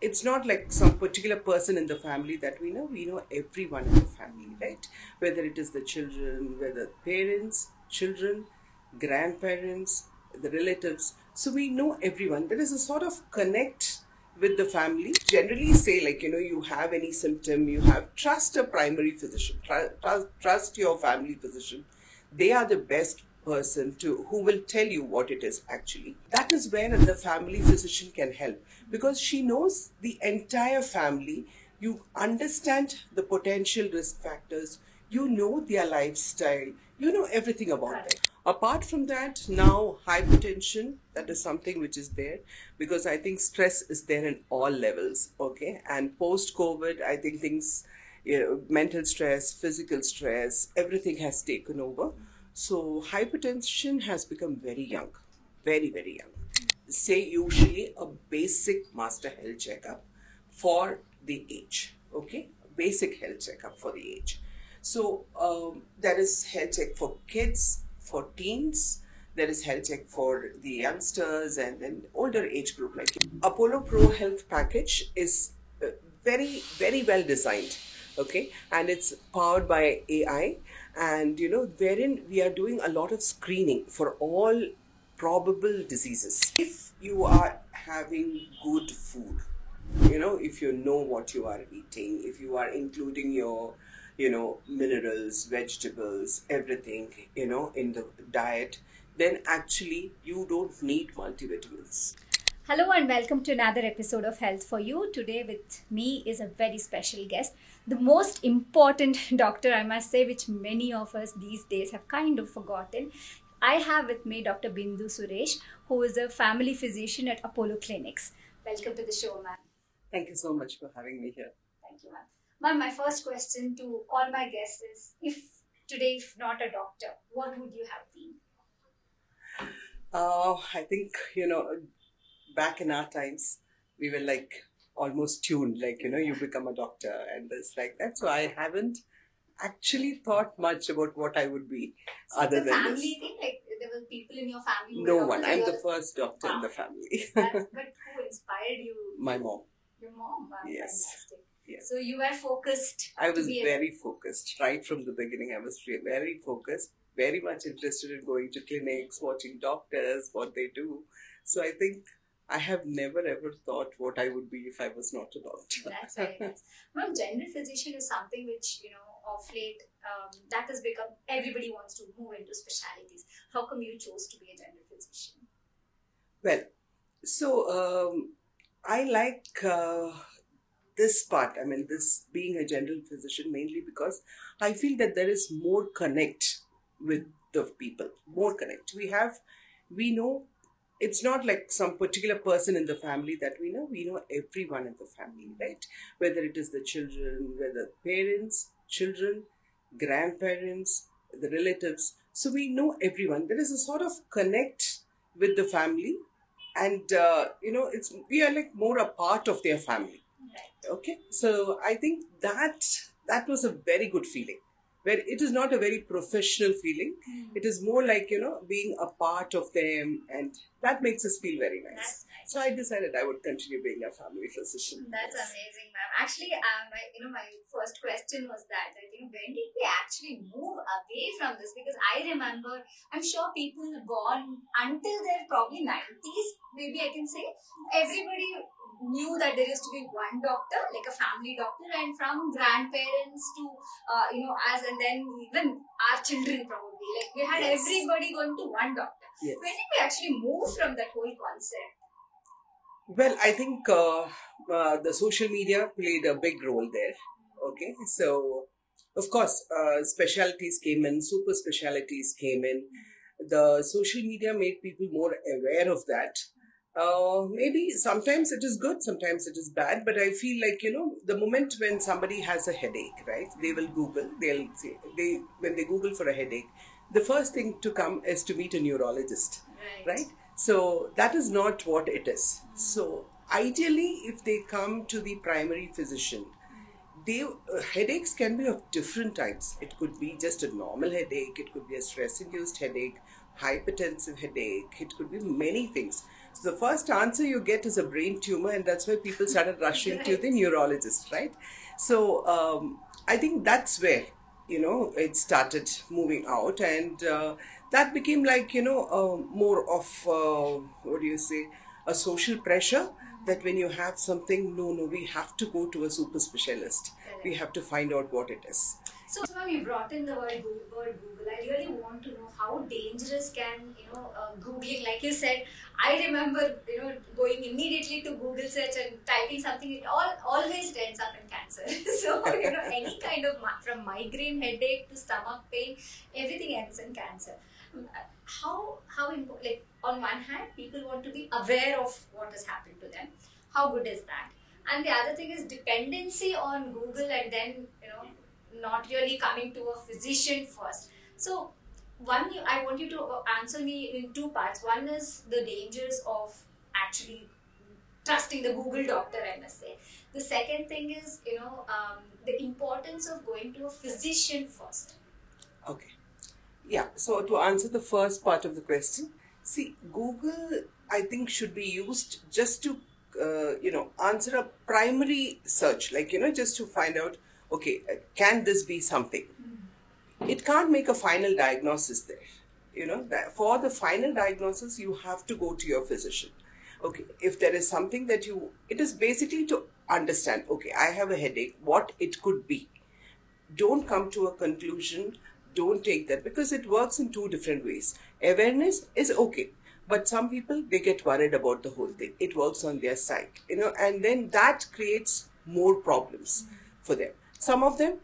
it's not like some particular person in the family that we know everyone in the family, right? Whether it is the children, whether parents, children, grandparents, the relatives. So we know everyone. There is a sort of connect with the family. Generally say, like, you have any symptom, you have, trust a primary physician, trust your family physician. They are the best person to who will tell you what it is actually. That is where the family physician can help, because she knows the entire family. You understand the potential risk factors, you know their lifestyle, you know everything about them. Apart from that, now hypertension, that is something which is there, because I think stress is there in all levels. Okay, and post COVID, I think things, mental stress, physical stress, everything has taken over. So hypertension has become very young, very, very young. Say usually a basic master health checkup for the age. Okay, basic health checkup for the age. So there is health check for kids, for teens. There is health check for the youngsters and then older age group. Like Apollo ProHealth package is very, very well designed. Okay, and it's powered by AI, and wherein we are doing a lot of screening for all probable diseases. If you are having good food, if you know what you are eating, if you are including your minerals, vegetables, everything in the diet, then actually you don't need multivitamins. Hello and welcome to another episode of Health for You. Today with me is a very special guest, the most important doctor, I must say, which many of us these days have kind of forgotten. I have with me Dr. Bindu Suresh, who is a family physician at Apollo Clinics. Welcome to the show, ma'am. Thank you so much for having me here. Thank you, ma'am. Ma'am, my first question to all my guests is, if not a doctor, what would you have been? I think, back in our times, we were like almost tuned, like, you become a doctor and this, like that. So I haven't actually thought much about what I would be. So other it's a than family this. thing, like there were people in your family who No were one. doctors, I'm or the you're first doctor in the family. but who inspired you? My mom. Your mom? Wow, Yes. fantastic. Yes. So you were focused. I was to be very focused right from the beginning. I was very focused, very much interested in going to clinics, watching doctors, what they do. So I think I have never ever thought what I would be if I was not a doctor. That's very nice. Ma'am, general physician is something which, of late, that has become, everybody wants to move into specialities. How come you chose to be a general physician? Well, so I like this part. I mean, this being a general physician mainly because I feel that there is more connect with the people, more connect. We know it's not like some particular person in the family that we know everyone in the family, right? Whether it is the children, whether parents, children, grandparents, the relatives. So we know everyone. There is a sort of connect with the family, and it's we are like more a part of their family. Okay, so I think that was a very good feeling, where it is not a very professional feeling. It is more like being a part of them, and that makes us feel very nice. That's nice. So I decided I would continue being a family physician. That's Yes. amazing, ma'am. Actually, my first question was that when did we actually move away from this? Because I remember, I'm sure people born until their probably 90s, maybe I can say, everybody knew that there used to be one doctor, like a family doctor, and from grandparents to as and then even our children probably, like we had Yes. everybody going to one doctor. Yes. When did we actually move from that whole concept? Well, I think the social media played a big role there. Okay, so of course, specialties came in, super specialties came in. The social media made people more aware of that. Maybe sometimes it is good, sometimes it is bad, but I feel like the moment when somebody has a headache, right? They will Google. They'll say when they Google for a headache, the first thing to come is to meet a neurologist, right? So that is not what it is. So ideally, if they come to the primary physician, they headaches can be of different types. It could be just a normal headache. It could be a stress-induced headache, hypertensive headache. It could be many things. So the first answer you get is a brain tumor, and that's why people started rushing to the neurologist, right? So I think that's where it started moving out, and that became like more of what do you say, a social pressure, that when you have something, no, we have to go to a super specialist. We have to find out what it is. So, ma'am, you brought in the word Google. I really want to know how dangerous can Googling. Like you said, I remember going immediately to Google search and typing something. It always ends up in cancer. So any kind of from migraine headache to stomach pain, everything ends in cancer. How important? Like on one hand, people want to be aware of what has happened to them. How good is that? And the other thing is dependency on Google, and then not really coming to a physician first. So I want you to answer me in two parts. One is the dangers of actually trusting the Google doctor, I must say. The second thing is the importance of going to a physician first. Okay. Yeah, so to answer the first part of the question, see, Google, I think, should be used just to, answer a primary search, like, just to find out, okay, can this be something? It can't make a final diagnosis there. For the final diagnosis, you have to go to your physician. Okay, if there is something that it is basically to understand, okay, I have a headache, what it could be. Don't come to a conclusion, don't take that, because it works in two different ways. Awareness is okay, but some people, they get worried about the whole thing. It works on their psyche, and then that creates more problems for them. Some of them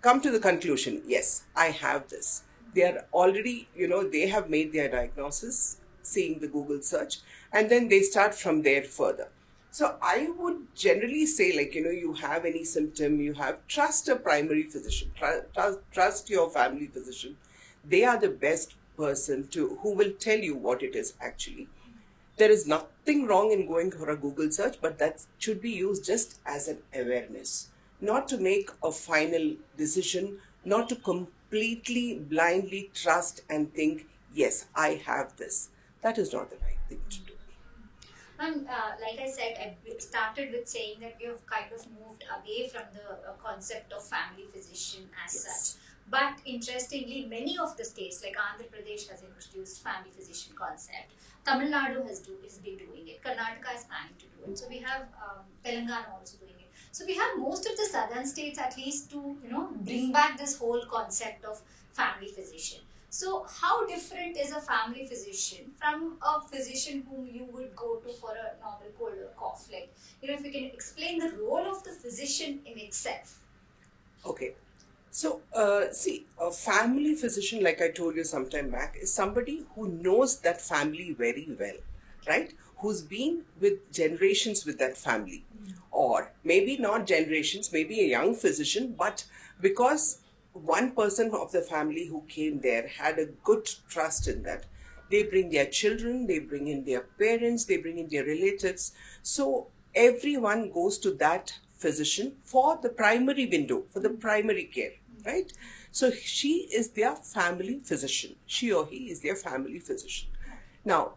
come to the conclusion, yes, I have this. They are already, they have made their diagnosis seeing the Google search, and then they start from there further. So I would generally say, like, you have any symptom, trust a primary physician, trust your family physician. They are the best person who will tell you what it is actually. There is nothing wrong in going for a Google search, but that should be used just as an awareness, not to make a final decision, not to completely blindly trust and think, yes, I have this. That is not the right thing to do. And like I said, I started with saying that we have kind of moved away from the concept of family physician as such. But interestingly, many of the states, like Andhra Pradesh, has introduced family physician concept. Tamil Nadu has been doing it. Karnataka is planning to do it. So we have Telangana also doing it. So we have most of the southern states at least to bring back this whole concept of family physician. So how different is a family physician from a physician whom you would go to for a normal cold or cough? Like, if you can explain the role of the physician in itself. Okay. So, see, a family physician, like I told you some time back, is somebody who knows that family very well, right? Who's been with generations with that family. Or maybe not generations, maybe a young physician, but because one person of the family who came there had a good trust in that. They bring their children, they bring in their parents, they bring in their relatives. So everyone goes to that physician for the primary window, for the primary care, right? So she is their family physician. She or he is their family physician. Now,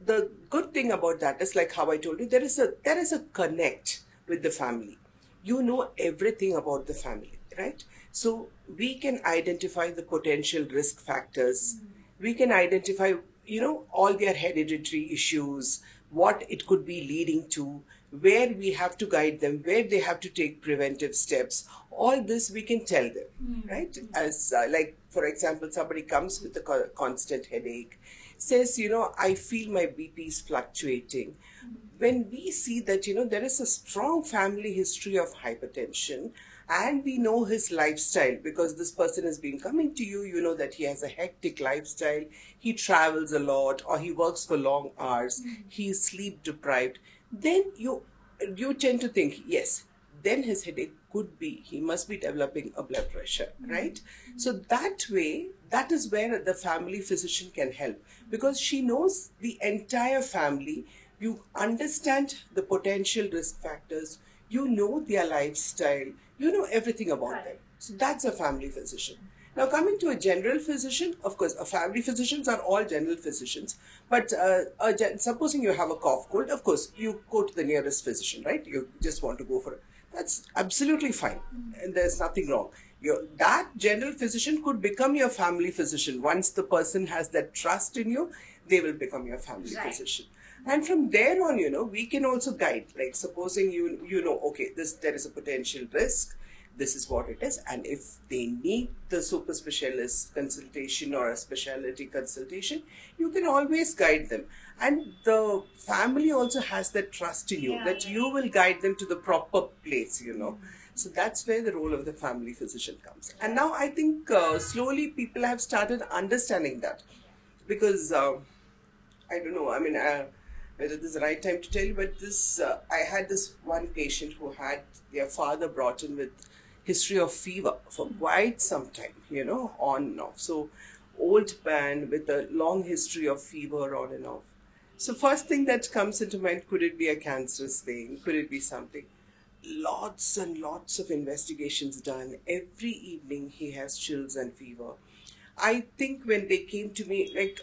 the good thing about that is, like how I told you, there is a connect with the family. You know everything about the family, right? So we can identify the potential risk factors. We can identify, all their hereditary issues, what it could be leading to, where we have to guide them, where they have to take preventive steps. All this we can tell them, right? As like, for example, somebody comes with a constant headache, says, I feel my BP is fluctuating. When we see that, there is a strong family history of hypertension, and we know his lifestyle, because this person has been coming to you, you know that he has a hectic lifestyle, he travels a lot, or he works for long hours, he's sleep deprived, then you tend to think, yes, then his headache could be, he must be developing a blood pressure, right? So that way, that is where the family physician can help, because she knows the entire family. You understand the potential risk factors, you know their lifestyle, you know everything about them. So that's a family physician. Now, coming to a general physician, of course, family physicians are all general physicians. But supposing you have a cough cold, of course, you go to the nearest physician, right? You just want to go for it. That's absolutely fine, and there's nothing wrong. That general physician could become your family physician. Once the person has that trust in you, they will become your family Right. physician. And from there on, we can also guide. Like supposing okay, there is a potential risk, this is what it is, and if they need the super specialist consultation or a specialty consultation, you can always guide them. And the family also has that trust in you, Yeah, that yeah. you will guide them to the proper place. So that's where the role of the family physician comes. And now I think slowly people have started understanding that, because I don't know. I mean, whether this is the right time to tell you, but I had this one patient who had their father brought in with history of fever for quite some time, on and off. So, old man with a long history of fever on and off. So, first thing that comes into mind, could it be a cancerous thing? Could it be something? Lots and lots of investigations done. Every evening he has chills and fever. I think when they came to me, like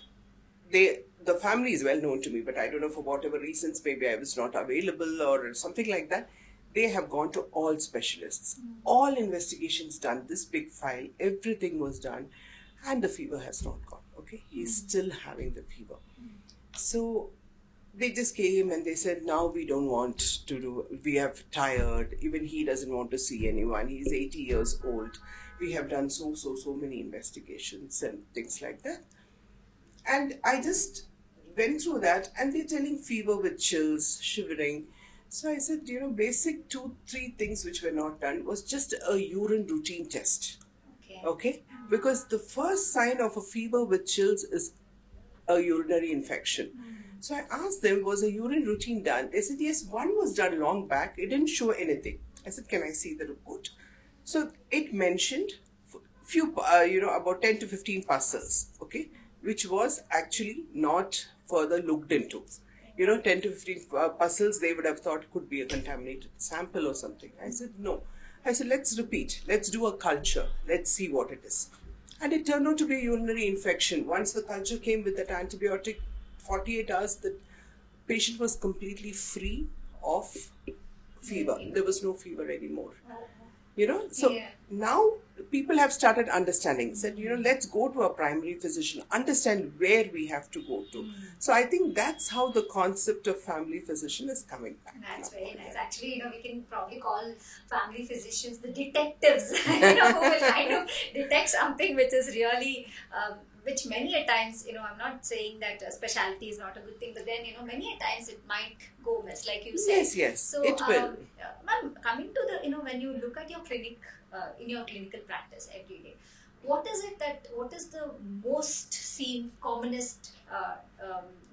the family is well known to me, but I don't know, for whatever reasons, maybe I was not available or something like that. They have gone to all specialists, all investigations done, this big file, everything was done, and the fever has not gone. Okay, he's still having the fever. So they just came and they said, now we don't want to do, we have tired, even he doesn't want to see anyone, he's 80 years old, we have done so many investigations and things like that. And I just went through that, and they're telling fever with chills, shivering. So I said, basic 2, 3 things which were not done was just a urine routine test. Okay. Okay? Because the first sign of a fever with chills is a urinary infection. So I asked them, was a urine routine done? They said, yes, one was done long back. It didn't show anything. I said, can I see the report? So it mentioned few, about 10 to 15 parcels, okay, which was actually not further looked into. 10 to 15 parcels, they would have thought could be a contaminated sample or something. I said, no. I said, let's repeat. Let's do a culture. Let's see what it is. And it turned out to be a urinary infection. Once the culture came with that antibiotic, 48 hours, the patient was completely free of fever. There was no fever anymore. So Yeah. now people have started understanding, said, let's go to a primary physician, understand where we have to go to. So I think that's how the concept of family physician is coming back. That's now. very nice. Actually, we can probably call family physicians the detectives, who will kind of detect something which is really, which many a times, I'm not saying that specialty is not a good thing, but then, many a times it might go miss, like you said. Yes, So, it will. ma'am, coming to the, when you look at your clinic, in your clinical practice every day, what is the most seen, commonest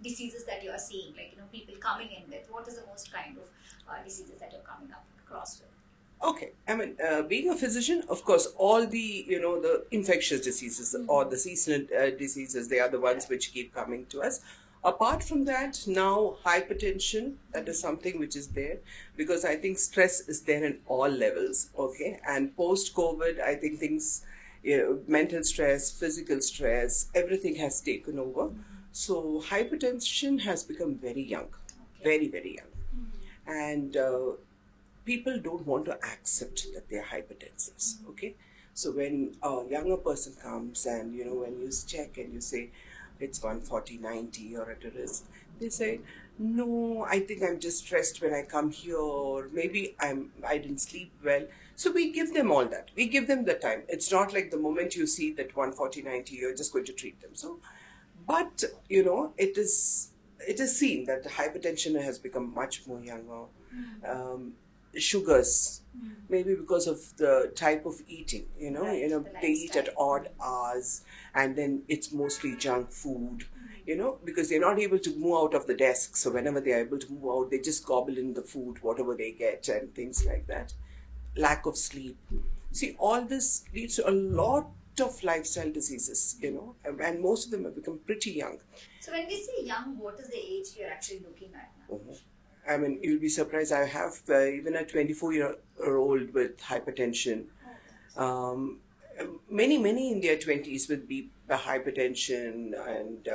diseases that you are seeing? Like, people coming in with, what is the most kind of diseases that you're coming up across with? Okay, I mean, being a physician, of course, all the infectious diseases or the seasonal diseases, they are the ones which keep coming to us. Apart from that, now hypertension, that is something which is there, because I think stress is there in all levels, okay? And post-COVID, I think things, mental stress, physical stress, everything has taken over. So hypertension has become very young, very, very young. And people don't want to accept that they're hypertensives, okay? So when a younger person comes and, when you check and you say, it's 140/90 or at a risk, they say, no, I think I'm just stressed when I come here, or maybe I didn't sleep well. So we give them all that. We give them the time. It's not like the moment you see that 140/90, you're just going to treat them. So, but it is seen that the hypertension has become much more younger. Sugars, maybe because of the type of eating, Right, the they eat at lifestyle. odd hours, and then it's mostly junk food, because they're not able to move out of the desk. So whenever they're able to move out, they just gobble in the food, whatever they get, and things like that. Lack of sleep. See, all this leads to a lot of lifestyle diseases, and most of them have become pretty young. So when we say young, what is the age you're actually looking at now? I mean, you'll be surprised. I have even a 24-year-old with hypertension. Um, Many in their 20s with hypertension and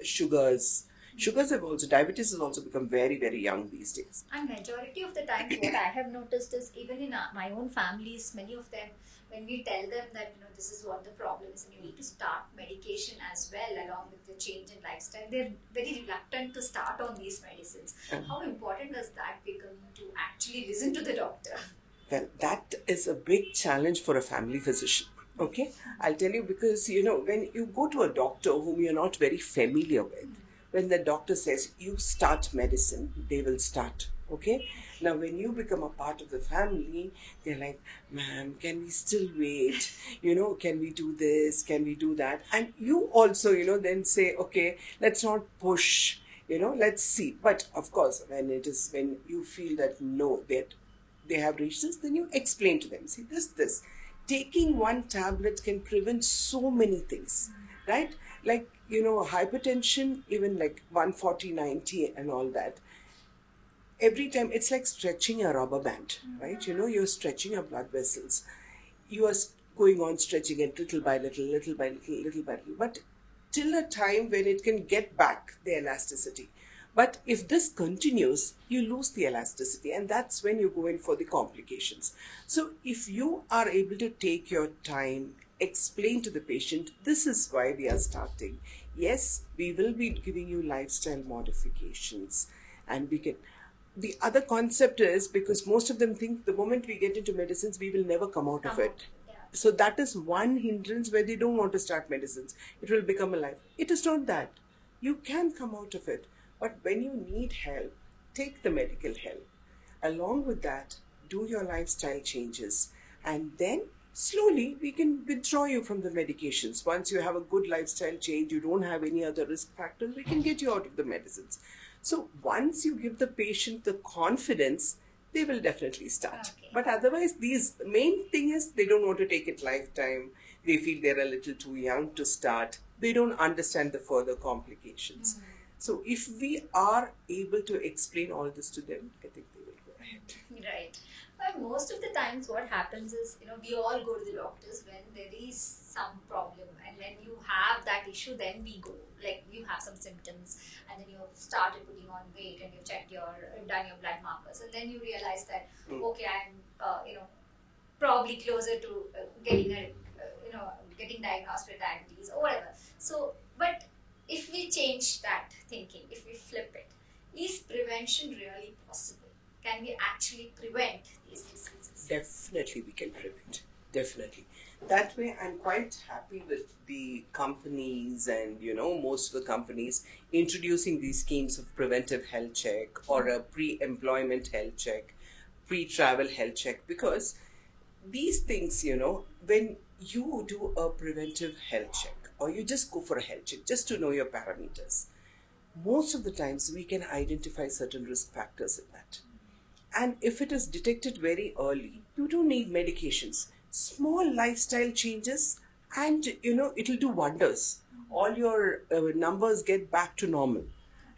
sugars have also, diabetes has also become very, very young these days. And majority of the times, what I have noticed is even in my own families, many of them, when we tell them that this is what the problem is, and you need to start medication as well along with the change in lifestyle, they're very reluctant to start on these medicines. How important does that become to actually listen to the doctor? Well, that is a big challenge for a family physician. Okay, I'll tell you, because when you go to a doctor whom you're not very familiar with, when the doctor says you start medicine, they will start. Okay, now when you become a part of the family, they're like, ma'am, can we still wait? Can we do this? Can we do that? And you also, then say, okay, let's not push. Let's see. But of course, when you feel that no, that they have reached this, then you explain to them, see, this. Taking one tablet can prevent so many things, right? Like, hypertension, even like 140/90 and all that. Every time, it's like stretching a rubber band, right? You're stretching your blood vessels. You are going on stretching it little by little, little by little, little by little. But till a time when it can get back the elasticity. But if this continues, you lose the elasticity, and that's when you go in for the complications. So if you are able to take your time, explain to the patient, this is why we are starting. Yes, we will be giving you lifestyle modifications, and we can. The other concept is, because most of them think the moment we get into medicines, we will never come out of it. So that is one hindrance where they don't want to start medicines. It will become a life. It is not that. You can come out of it. But when you need help, take the medical help. Along with that, do your lifestyle changes. And then slowly we can withdraw you from the medications. Once you have a good lifestyle change, you don't have any other risk factors, we can get you out of the medicines. So once you give the patient the confidence, they will definitely start. Okay. But otherwise, the main thing is they don't want to take it lifetime. They feel they're a little too young to start. They don't understand the further complications. So if we are able to explain all this to them, I think they will go ahead. Right. But most of the times what happens is, we all go to the doctors when there is some problem, and when you have that issue, then we go. Like, you have some symptoms, and then you have started putting on weight, and you've done your blood markers, and then you realize that, okay, I'm, probably closer to getting diagnosed with diabetes or whatever. So, but if we change that thinking, if we flip it, is prevention really possible? Can we actually prevent these diseases? Definitely we can prevent. Definitely. That way, I'm quite happy with the companies and, most of the companies introducing these schemes of preventive health check or a pre-employment health check, pre-travel health check, because these things, when you do a preventive health check or you just go for a health check just to know your parameters, most of the times we can identify certain risk factors in that. And if it is detected very early, you don't need medications. Small lifestyle changes and, it'll do wonders. All your numbers get back to normal.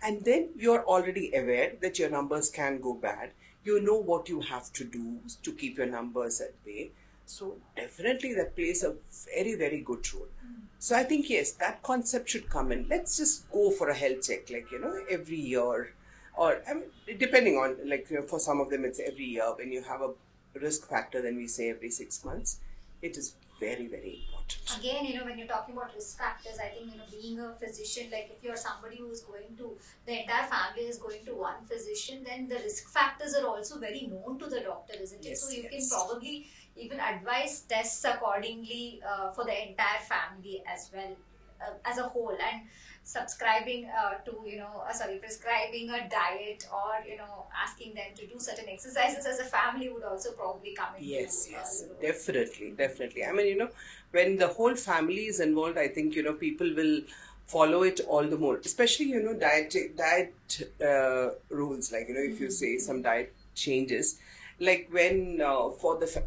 And then you're already aware that your numbers can go bad. You know what you have to do to keep your numbers at bay. So definitely that plays a very, very good role. So I think, yes, that concept should come in. Let's just go for a health check, every year. Or, depending on, for some of them, it's every year. When you have a risk factor, then we say every 6 months. It is very, very important. Again, when you're talking about risk factors, I think, being a physician, like if you're somebody who's going to, the entire family is going to one physician, then the risk factors are also very known to the doctor, isn't it? Yes, so you yes. can probably even advise tests accordingly for the entire family as well, as a whole. And subscribing prescribing a diet, or asking them to do certain exercises as a family would also probably come into Yes, definitely. When the whole family is involved, I think people will follow it all the more, especially diet rules, if you say some diet changes, like when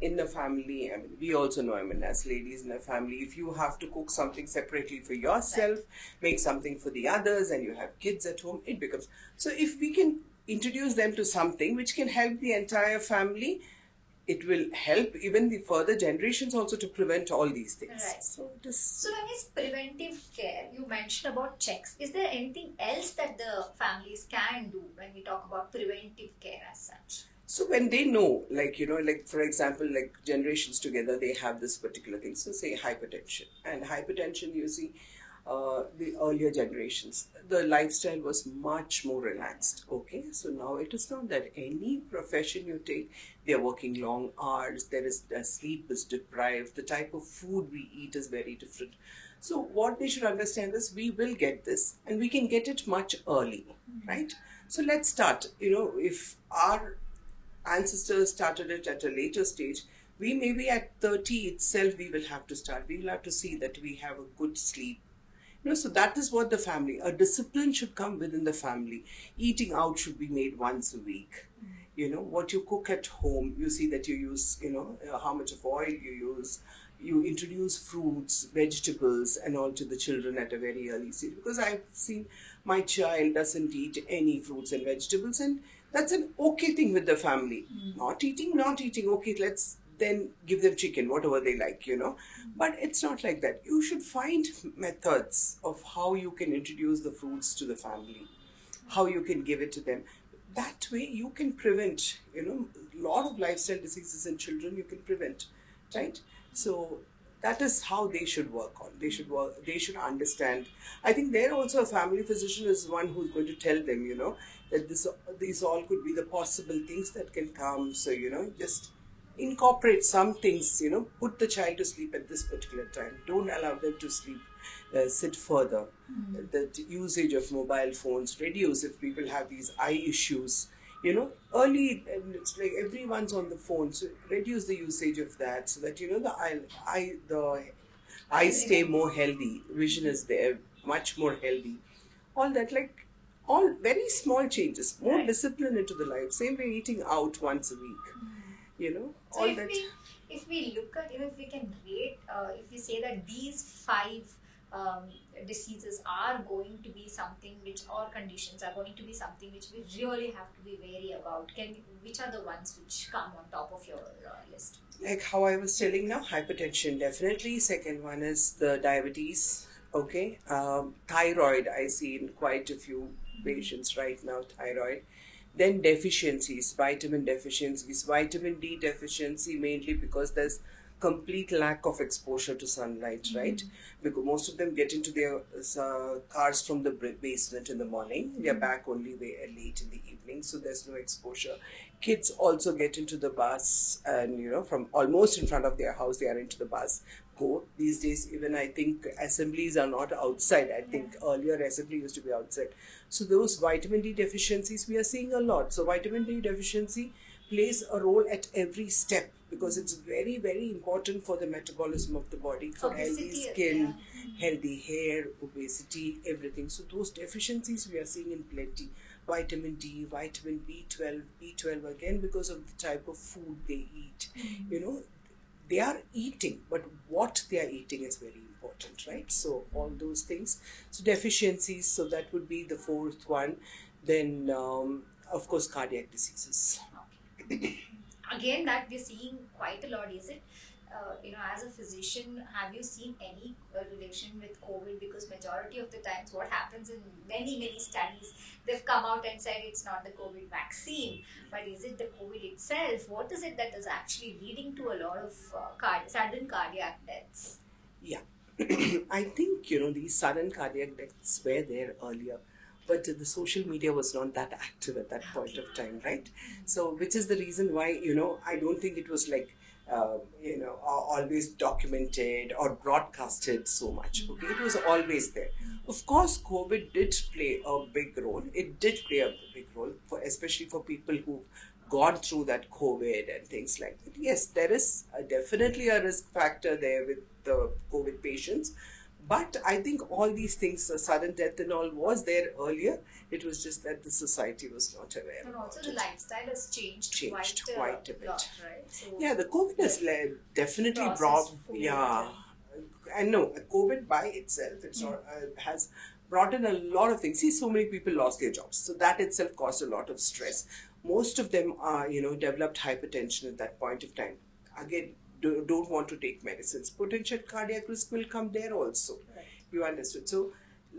in the family, we also know, as ladies in the family, if you have to cook something separately for yourself, make something for the others, and you have kids at home, it becomes, so if we can introduce them to something which can help the entire family, it will help even the further generations also to prevent all these things. Right. So it is. So when it's preventive care, you mentioned about checks. Is there anything else that the families can do when we talk about preventive care as such? So when they know, like for example, like generations together, they have this particular thing. So say hypertension, and hypertension, you see, the earlier generations, the lifestyle was much more relaxed. Okay, so now it is not that any profession you take, they are working long hours. There is sleep is deprived. The type of food we eat is very different. So what they should understand is we will get this, and we can get it much early, right? So let's start. If our ancestors started it at a later stage, we maybe at 30 itself we will have to start. We will have to see that we have a good sleep. So that is what the family, a discipline should come within the family. Eating out should be made once a week. What you cook at home, you see that you use, how much of oil you use. You introduce fruits, vegetables, and all to the children at a very early stage. Because I've seen my child doesn't eat any fruits and vegetables, and that's an okay thing with the family. Not eating. Okay, let's then give them chicken, whatever they like. But it's not like that. You should find methods of how you can introduce the fruits to the family, how you can give it to them. That way you can prevent, a lot of lifestyle diseases in children you can prevent, right? So that is how they should work on. They should understand. I think there also a family physician is one who's going to tell them, that these all could be the possible things that can come. So, just incorporate some things, put the child to sleep at this particular time. Don't allow them to sleep, sit further. The usage of mobile phones reduce if people have these eye issues. Early, and it's like everyone's on the phone, so reduce the usage of that so that, the eyes stay more healthy, vision is there, much more healthy. All that, like, all very small changes, more discipline into the life. Same way eating out once a week, So all if that. if we look at, if we can rate, if we say that these five diseases are going to be something which, or conditions are going to be something which we really have to be wary about, which are the ones which come on top of your list? Like how I was telling now, hypertension definitely. Second one is the diabetes. Okay, thyroid. I see in quite a few patients right now, thyroid. Then deficiencies, vitamin deficiencies, vitamin D deficiency mainly because there's complete lack of exposure to sunlight, right? Because most of them get into their cars from the basement in the morning. They're back only late in the evening, so there's no exposure. Kids also get into the bus, and from almost in front of their house, they are into the bus. Go these days, even I think assemblies are not outside. I think earlier assembly used to be outside. So those vitamin D deficiencies we are seeing a lot. So vitamin D deficiency plays a role at every step because it's very, very important for the metabolism of the body, for healthy skin, healthy hair, obesity, everything. So those deficiencies we are seeing in plenty. Vitamin D, vitamin B12 again because of the type of food they eat. They are eating, but what they are eating is very important, right? So all those things. So deficiencies, so that would be the fourth one. Then, of course, cardiac diseases. Again, that we're seeing quite a lot. Is it, as a physician, have you seen any relation with COVID? Because majority of the times what happens in many studies, they've come out and said it's not the COVID vaccine, but is it the COVID itself? What is it that is actually leading to a lot of sudden cardiac deaths? Yeah. I think, these sudden cardiac deaths were there earlier, but the social media was not that active at that point of time, right? So, which is the reason why, I don't think it was like, always documented or broadcasted so much. Okay, it was always there. Of course, COVID did play a big role. It did play a big role, especially for people who've gone through that COVID and things like that. Yes, there is definitely a risk factor there with the COVID patients. But I think all these things, sudden death and all, was there earlier. It was just that the society was not aware. And also the lifestyle has changed quite a bit. Lot, right? So yeah, the COVID has definitely brought. Yeah, and no, COVID by itself, it's not, has brought in a lot of things. See, so many people lost their jobs, so that itself caused a lot of stress. most of them are, developed hypertension at that point of time. Again, don't want to take medicines. Potential cardiac risk will come there also. Right. You understood? So,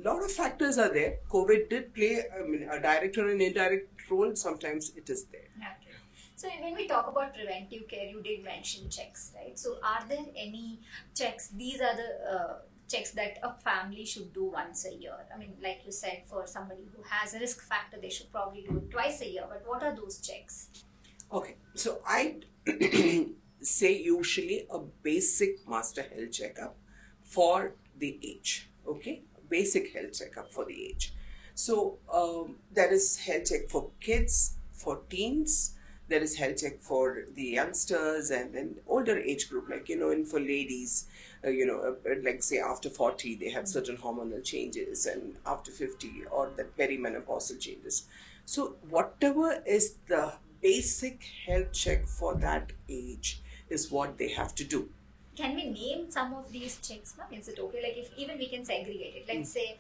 a lot of factors are there. COVID did play, a direct or an indirect role. Sometimes it is there. Okay. So when we talk about preventive care, you did mention checks, right? So are there any checks? These are the checks that a family should do once a year. I mean, like you said, for somebody who has a risk factor, they should probably do it twice a year. But what are those checks? Okay, so I say usually a basic master health checkup for the age. Okay, basic health checkup for the age. So there is health check for kids, for teens. There is health check for the youngsters and then older age group, like and for ladies, like say after 40 they have certain hormonal changes, and after 50 or the perimenopausal changes. So whatever is the basic health check for that age is what they have to do. Can we name some of these checks, ma'am? Is it okay? Like if even we can segregate it. Let's say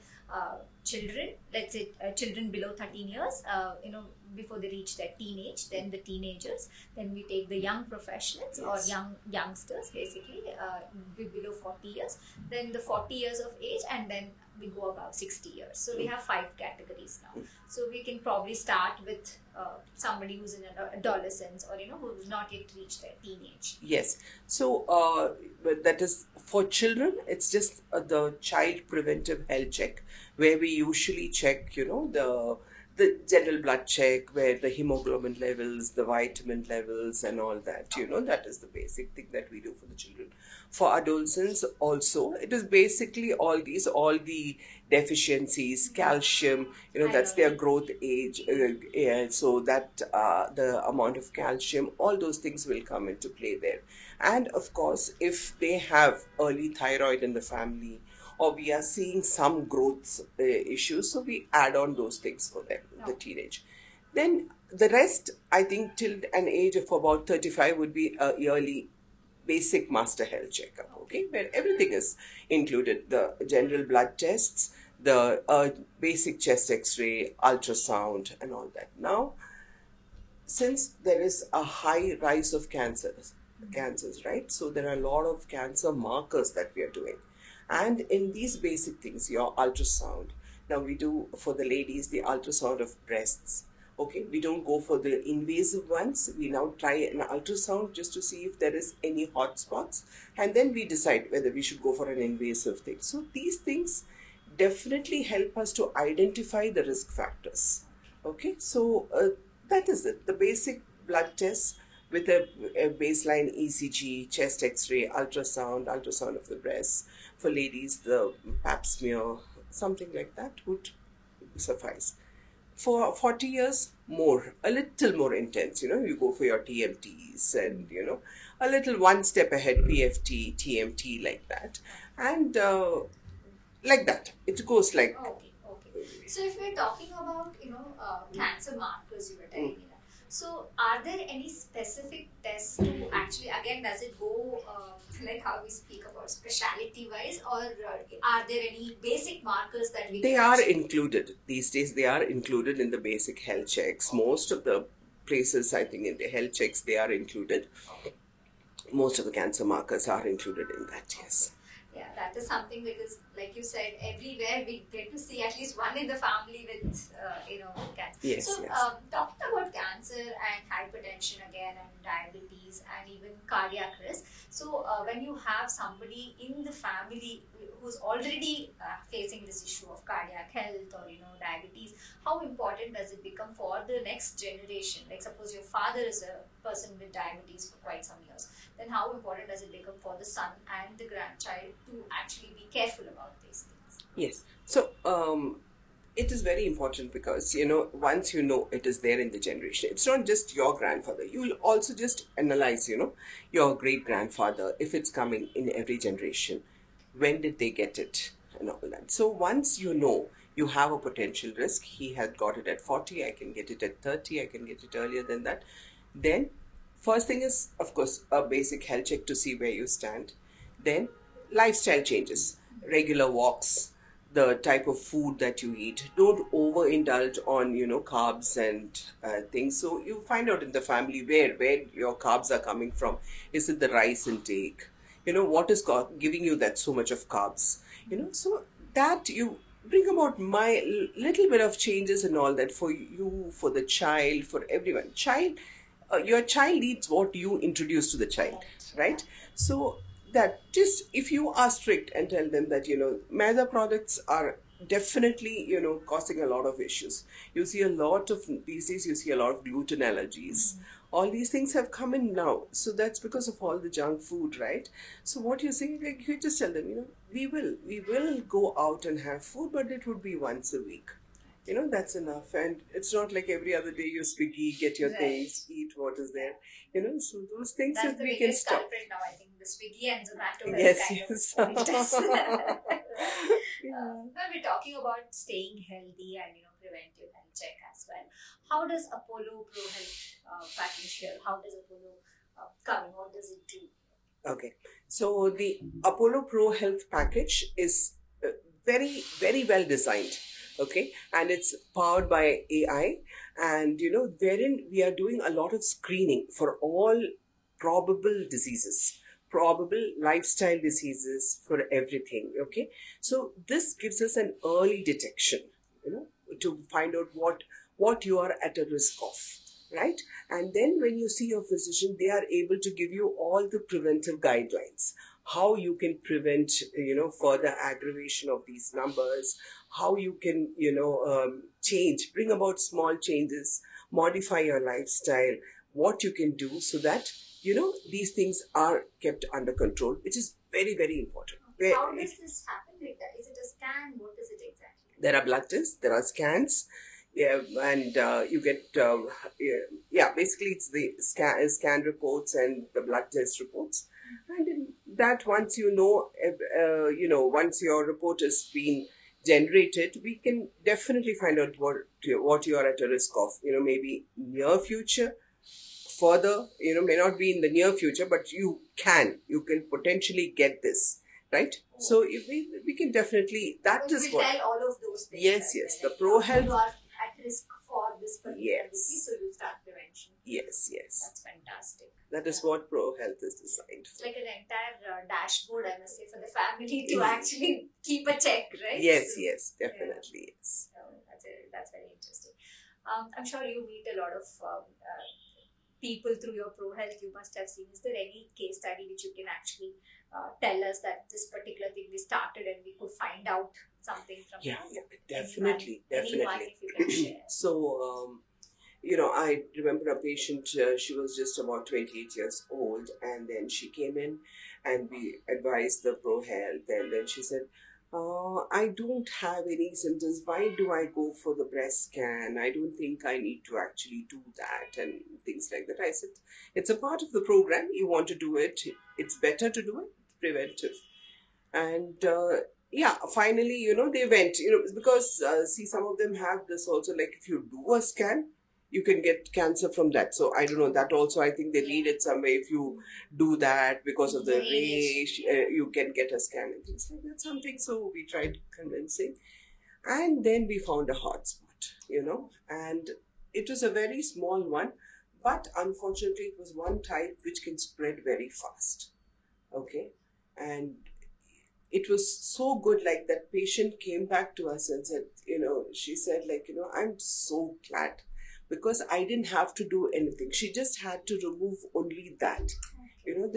children. Let's say children below 13 years. Before they reach their teenage, then the teenagers. Then we take the young professionals or youngsters, basically below 40 years. Then the 40 years of age, and then we go above 60 years. So we have 5 categories now. So we can probably start with somebody who's in adolescence or who's not yet reached their teenage. Yes. So but that is for children. It's just the child preventive health check, where we usually check, the general blood check, where the hemoglobin levels, the vitamin levels, and all that. That is the basic thing that we do for the children. For adolescents, also, it is basically all the deficiencies, calcium. That's their growth age. So that the amount of calcium, all those things will come into play there. And of course, if they have early thyroid in the family, or we are seeing some growth issues, so we add on those things for them, the teenage. Then the rest, I think, till an age of about 35 would be a yearly basic master health checkup, okay, where everything is included: the general blood tests, the basic chest X-ray, ultrasound, and all that. Now, since there is a high rise of cancers, right? So there are a lot of cancer markers that we are doing. And in these basic things, your ultrasound. Now we do for the ladies the ultrasound of breasts. Okay, we don't go for the invasive ones. We now try an ultrasound just to see if there is any hot spots, and then we decide whether we should go for an invasive thing. So these things definitely help us to identify the risk factors. Okay, so that is it. The basic blood tests with a baseline ECG, chest X-ray, ultrasound of the breasts. For ladies, the pap smear, something like that would suffice. For 40 years, a little more intense. You go for your TMTs and, a little one step ahead, PFT, TMT, like that. And like that. It goes like... Okay. So if we're talking about, cancer markers, you were telling me that. So are there any specific tests to actually, again, does it go like how we speak about speciality wise, or are there any basic markers that we They are included. These days they are included in the basic health checks. Most of the places, I think, in the health checks, they are included. Most of the cancer markers are included in that, yes. Yeah, that is something, because like you said, everywhere we get to see at least one in the family with cancer. Yes, so yes. Talking about cancer and hypertension again, and diabetes and even cardiac risk, so when you have somebody in the family who's already facing this issue of cardiac health or diabetes, how important does it become for the next generation? Like suppose your father is a person with diabetes for quite some years, then how important does it become for the son and the grandchild to actually be careful about these things? Yes. So it is very important because, once it is there in the generation, it's not just your grandfather. You will also just analyze, your great grandfather, if it's coming in every generation. When did they get it and all that? So once you have a potential risk, he had got it at 40, I can get it at 30, I can get it earlier than that. Then first thing is, of course, a basic health check to see where you stand. Then lifestyle changes, regular walks, the type of food that you eat. Don't overindulge on, carbs and things. So you find out in the family where your carbs are coming from. Is it the rice intake? What is giving you that so much of carbs? So that you bring about my little bit of changes and all that for you, for the child, for everyone. Your child needs what you introduce to the child, right? So that, just if you are strict and tell them that maida products are definitely causing a lot of issues. You see a lot of these days, you see a lot of gluten allergies. All these things have come in now, so that's because of all the junk food, right? So what you say, like, you just tell them, we will go out and have food, but it would be once a week. That's enough. And it's not like every other day you Swiggy, get your Right. things, eat what is there. So those things That's that the we can biggest stop. culprit now. I think the Swiggy and Zomato has Yes, kind yes. of spoiled us. Yeah. When we're talking about staying healthy and preventive health check as well, how does Apollo Pro Health package here? How does Apollo come in? What does it do? Okay. So the Apollo Pro Health package is very, very well designed. Okay. And it's powered by AI. And, wherein we are doing a lot of screening for all probable diseases, probable lifestyle diseases, for everything. Okay. So this gives us an early detection, to find out what you are at a risk of, right? And then when you see your physician, they are able to give you all the preventive guidelines, how you can prevent further aggravation of these numbers, how you can bring about small changes, modify your lifestyle, what you can do so that these things are kept under control, which is very, very important. How does this happen? Like that? Is it a scan? What is it exactly? There are blood tests, there are scans, yeah, and you get basically it's the scan reports and the blood test reports. And in that, once once your report has been generated, we can definitely find out what you are at a risk of. Maybe near future, further, may not be in the near future, but you can potentially get this, right? So if we can definitely, that So is you will what. tell all of those things. Yes, as yes, well. the Pro Like, Health. you are at risk for this particular Yes. disease, so you start prevention. Yes, yes. That's fantastic. That is what Pro Health is designed It's for. like an entire dashboard, I must say, for the family to Yeah. actually keep a check, right? Yes, So, yes, definitely, yes. that's very interesting. I'm sure you meet a lot of people through your Pro Health. You must have seen. Is there any case study which you can actually tell us that this particular thing we started and we could find out something from Yeah, that? yeah, definitely, Anyone, definitely. if you can share. So, I remember a patient, she was just about 28 years old, and then she came in and we advised the Pro Health, and then she said, I don't have any symptoms. Why do I go for the breast scan? I don't think I need to actually do that, and things like that. I said, it's a part of the program. You want to do it. It's better to do it preventive. And finally, they went, because see, some of them have this also, like if you do a scan, you can get cancer from that. So I don't know, that also I think they read it somewhere. If you do that because of the race, you can get a scan and things like that, something. So we tried convincing, and then we found a hotspot, and it was a very small one, but unfortunately it was one type which can spread very fast. Okay. And it was so good, like that patient came back to us and said, she said, like, I'm so glad, because I didn't have to do anything. She just had to remove only that.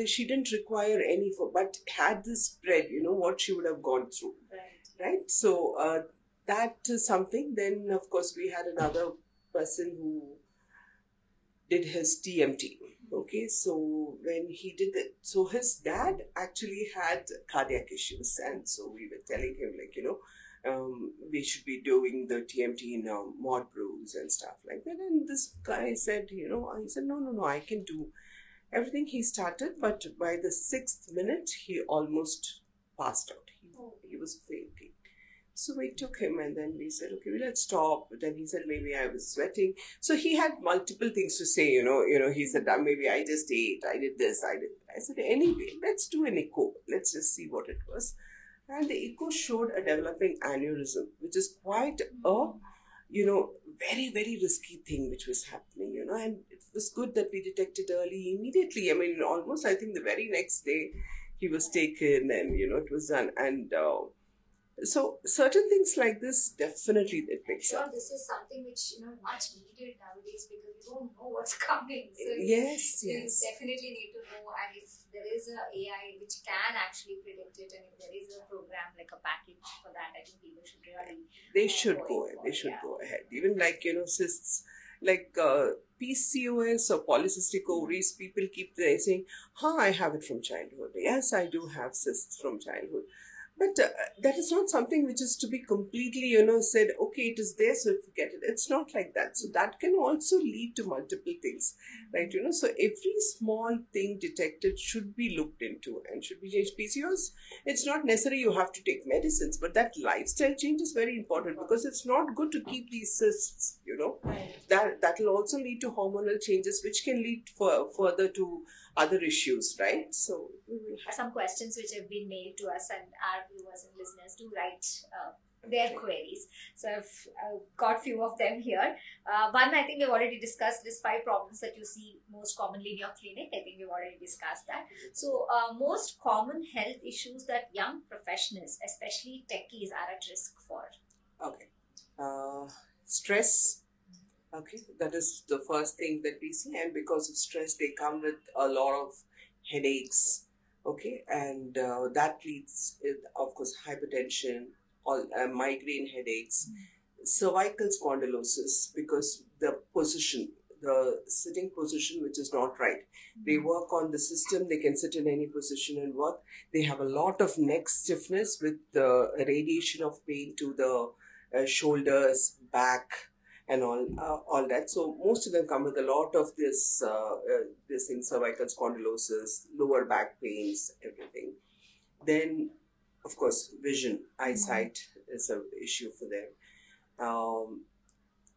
She didn't require any but had this spread, what she would have gone through. Right. So that is something. Then of course we had another person who did his TMT. Okay, so when he did it, so his dad actually had cardiac issues, and so we were telling him, like, we should be doing the TMT in mod brews and stuff like that. And this guy said, he said, no, no, no, I can do everything. He started, but by the 6th minute, he almost passed out. He was fainting. So we took him, and then we said, okay, well, let's stop. But then he said, maybe I was sweating. So he had multiple things to say, he said, maybe I just ate, I did this, I did that. I said, anyway, let's do an echo. Let's just see what it was. and the echo showed a developing aneurysm, which is quite a, very, very risky thing which was happening, and it was good that we detected early immediately. I mean, almost, I think the very next day he was taken and, it was done. And so certain things like this, definitely it makes Sure, sense. this is something which much needed nowadays because you don't know what's coming. So Yes, you yes. definitely need to know, and if there is a AI which can actually predict it, and if there is a program like a package for that, I think people should really They should go go in ahead. for They it. should Yeah. go ahead. Even like, cysts, like PCOS or polycystic ovaries, people keep saying, I have it from childhood. Yes, I do have cysts from childhood. But that is not something which is to be completely, said, okay, it is there, so forget it. It's not like that. So that can also lead to multiple things, right? So every small thing detected should be looked into and should be changed. PCOS, it's not necessary you have to take medicines, but that lifestyle change is very important because it's not good to keep these cysts, Right. that will also lead to hormonal changes which can lead further to other issues, right? So we will have Some questions which have been mailed to us, and our viewers and listeners do write their queries. So I've got few of them here. One, I think we've already discussed, this 5 problems that you see most commonly in your clinic. I think we've already discussed that. So most common health issues that young professionals, especially techies, are at risk for. okay. Stress. Okay, that is the first thing that we see, and because of stress, they come with a lot of headaches. Okay, and that leads, of course, hypertension, all migraine headaches, cervical spondylosis, because the sitting position, which is not right. They work on the system; they can sit in any position and work. They have a lot of neck stiffness with the radiation of pain to the shoulders, back, and all that. So most of them come with a lot of this thing, cervical spondylosis, lower back pains, everything. Then, of course, vision, eyesight is an issue for them.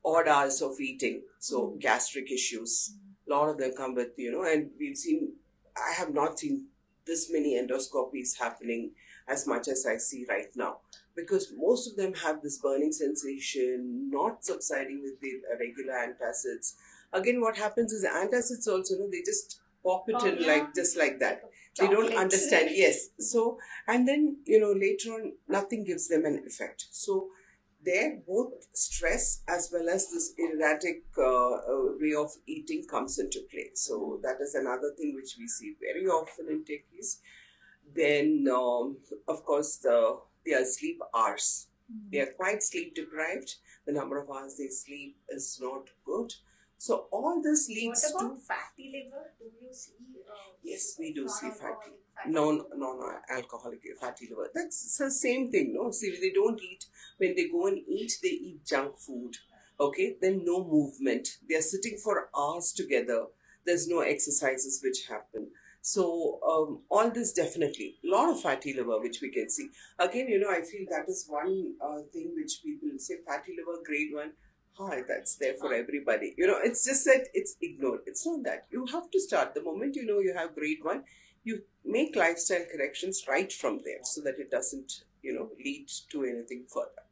Odd hours of eating, so gastric issues. A lot of them come with, and we've seen. I have not seen this many endoscopies happening as much as I see right now, because most of them have this burning sensation, not subsiding with the regular antacids. Again, what happens is antacids also, they just pop it in like just like that. They don't understand. Yes. So, and then, later on, nothing gives them an effect. So, there both stress as well as this erratic way of eating comes into play. So that is another thing which we see very often in techies. Then, of course, their sleep hours. They are quite sleep deprived. The number of hours they sleep is not good. So all this leads What about to fatty liver? Do you see? Yes, we do see fatty. Non-alcoholic Non-alcoholic fatty liver. That's the same thing, no? See, they don't eat. When they go and eat, they eat junk food. Okay, then no movement. They are sitting for hours together. There's no exercises which happen. So all this definitely a lot of fatty liver which we can see. Again, I feel that is one thing which people say fatty liver grade 1. Hi, that's there for everybody. It's just that it's ignored. It's not that. You have to start the moment you have grade 1. You make lifestyle corrections right from there so that it doesn't, lead to anything further.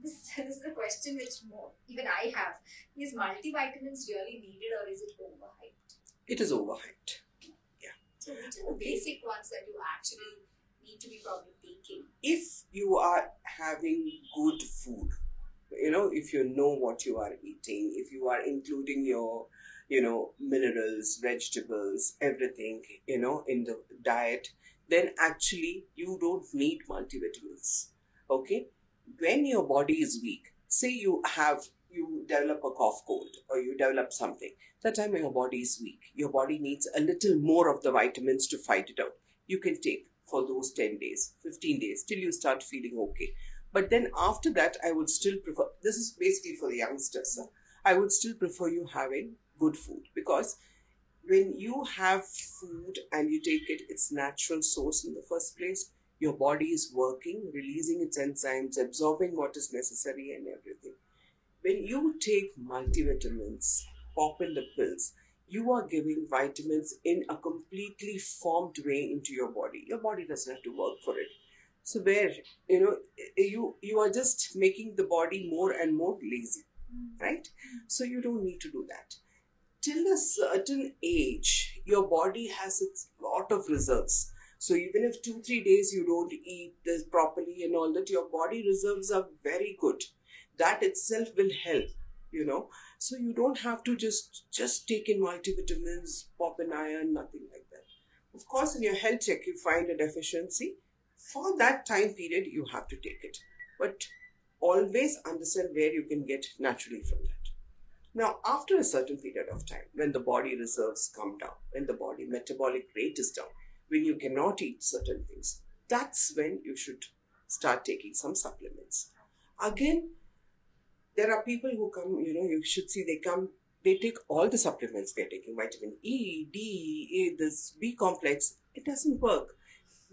This is the question which even I have. Is multivitamins really needed, or is it overhyped? It is overhyped. So which are the basic ones that you actually need to be probably taking? If you are having good food, if you know what you are eating, if you are including your, minerals, vegetables, everything, in the diet, then actually you don't need multivitamins. Okay? When your body is weak, say you develop a cough cold or you develop something, that time your body is weak. Your body needs a little more of the vitamins to fight it out. You can take for those 10 days, 15 days, till you start feeling okay. But then after that, I would still prefer, this is basically for the youngsters, I would still prefer you having good food, because when you have food and you take it, its natural source in the first place, your body is working, releasing its enzymes, absorbing what is necessary and everything. When you take multivitamins, pop in the pills, you are giving vitamins in a completely formed way into your body. Your body doesn't have to work for it. So where, you are just making the body more and more lazy, right? So you don't need to do that. Till a certain age, your body has its lot of reserves. So even if 2-3 days you don't eat this properly and all that, your body reserves are very good. That itself will help, you know. So you don't have to just take in multivitamins, pop in iron, nothing like that. Of course, in your health check, you find a deficiency. For that time period, you have to take it. But always understand where you can get naturally from that. Now, after a certain period of time, when the body reserves come down, when the body metabolic rate is down, when you cannot eat certain things, that's when you should start taking some supplements. Again, there are people who come, you should see they come, they take all the supplements, they're taking vitamin E, D, A, this B complex. It doesn't work.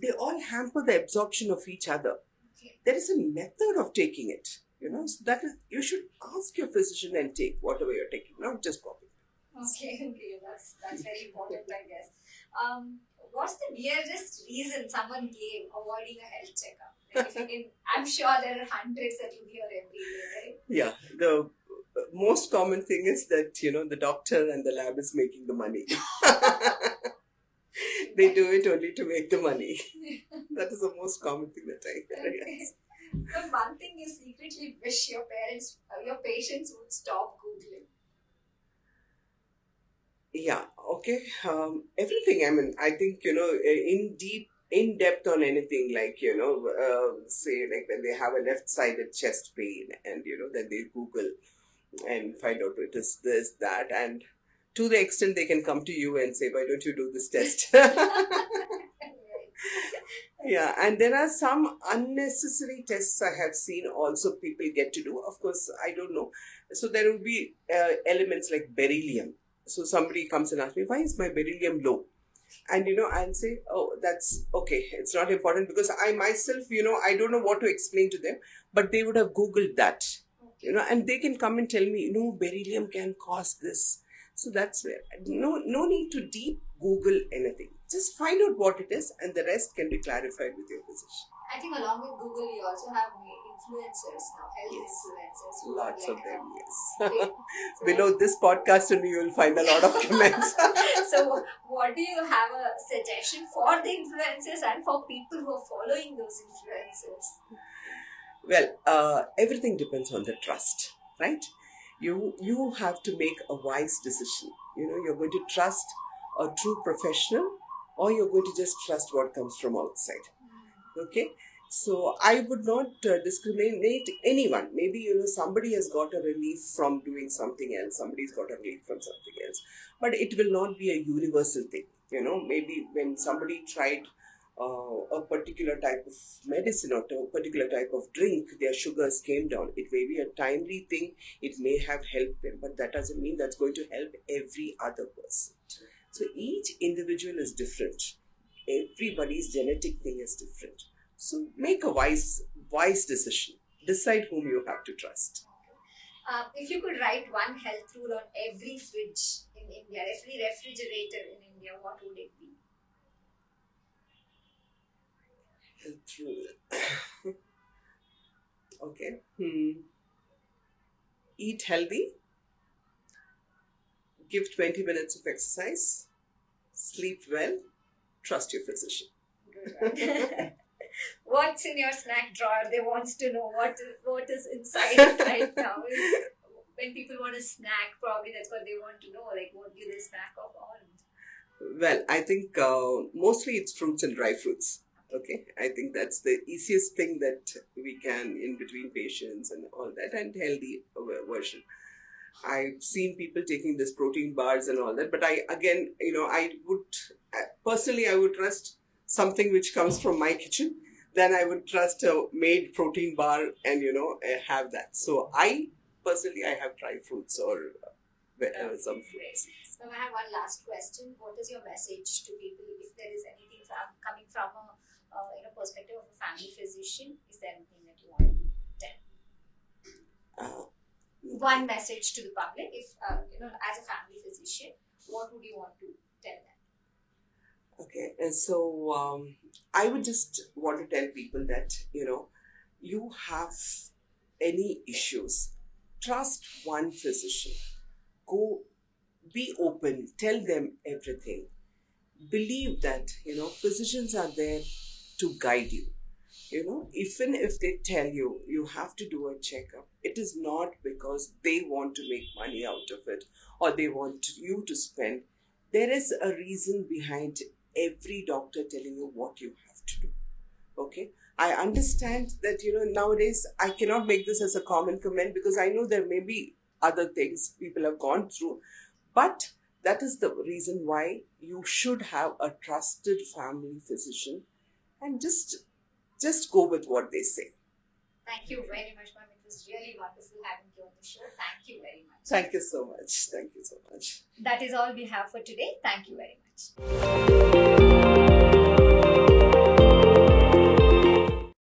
They all hamper the absorption of each other. Okay. There is a method of taking it, so that is, you should ask your physician and take whatever you're taking, not just copy. Okay, that's very important, I guess. What's the weirdest reason someone gave avoiding a health checkup? Like if you can, I'm sure there are hundreds that you hear every day, right? Yeah, the most common thing is that, the doctor and the lab is making the money. They do it only to make the money. That is the most common thing that I hear. Okay. Yes. But one thing you secretly wish your patients would stop Googling. Yeah, okay. Everything, I mean, I think, in depth on anything, like, say, like when they have a left sided chest pain and, then they Google and find out it is this, that, and to the extent they can come to you and say, why don't you do this test? Yeah, and there are some unnecessary tests I have seen also people get to do. Of course, I don't know. So there will be elements like beryllium. So somebody comes and asks me, why is my beryllium low? And, I'll say, oh, that's okay. It's not important because I myself, I don't know what to explain to them, but they would have Googled that, and they can come and tell me, beryllium can cause this. So that's where, no need to deep Google anything. Just find out what it is and the rest can be clarified with your physician. I think along with Google, you also have influencers now, health Yes. influencers. Who Lots are of like them, big- yes. so- Below this podcast only you will find a lot of comments. So, what do you have a suggestion for the influencers and for people who are following those influencers? Well, everything depends on the trust, right? You have to make a wise decision. You're going to trust a true professional, or you're going to just trust what comes from outside. Okay, so I would not discriminate anyone. Maybe somebody has got a relief from doing something else, somebody's got a relief from something else, but it will not be a universal thing. Maybe when somebody tried a particular type of medicine or a particular type of drink, their sugars came down. It may be a timely thing, it may have helped them, but that doesn't mean that's going to help every other person. So each individual is different. Everybody's genetic thing is different. So make a wise decision. Decide whom you have to trust. If you could write one health rule on every fridge in India, every refrigerator in India, what would it be? Health rule. Okay. Eat healthy. Give 20 minutes of exercise. Sleep well. Trust your physician. Good. What's in your snack drawer? They want to know what is inside it right now. When people want a snack, probably that's what they want to know. Like, what do they snack on? Well, I think mostly it's fruits and dry fruits. Okay, I think that's the easiest thing that we can in between patients and all that, and healthy version. I've seen people taking this protein bars and all that, but I would personally I would trust something which comes from my kitchen. Then I would trust a made protein bar and have that. So I have dry fruits or some fruits. So I have one last question. What is your message to people if there is anything coming from a perspective of a family physician? Is there anything that you want to tell? One message to the public, if as a family physician, what would you want to tell them? Okay, and so I would just want to tell people that, you have any issues, trust one physician. Go, be open, tell them everything. Believe that, physicians are there to guide you. Even if they tell you you have to do a checkup, it is not because they want to make money out of it or they want you to spend. There is a reason behind every doctor telling you what you have to do. Okay, I understand that, nowadays I cannot make this as a common comment because I know there may be other things people have gone through, but that is the reason why you should have a trusted family physician, and just go with what they say. Thank you very much, ma'am. It was really wonderful having you on the show. Thank you very much. Thank you so much. Thank you so much. That is all we have for today. Thank you very much.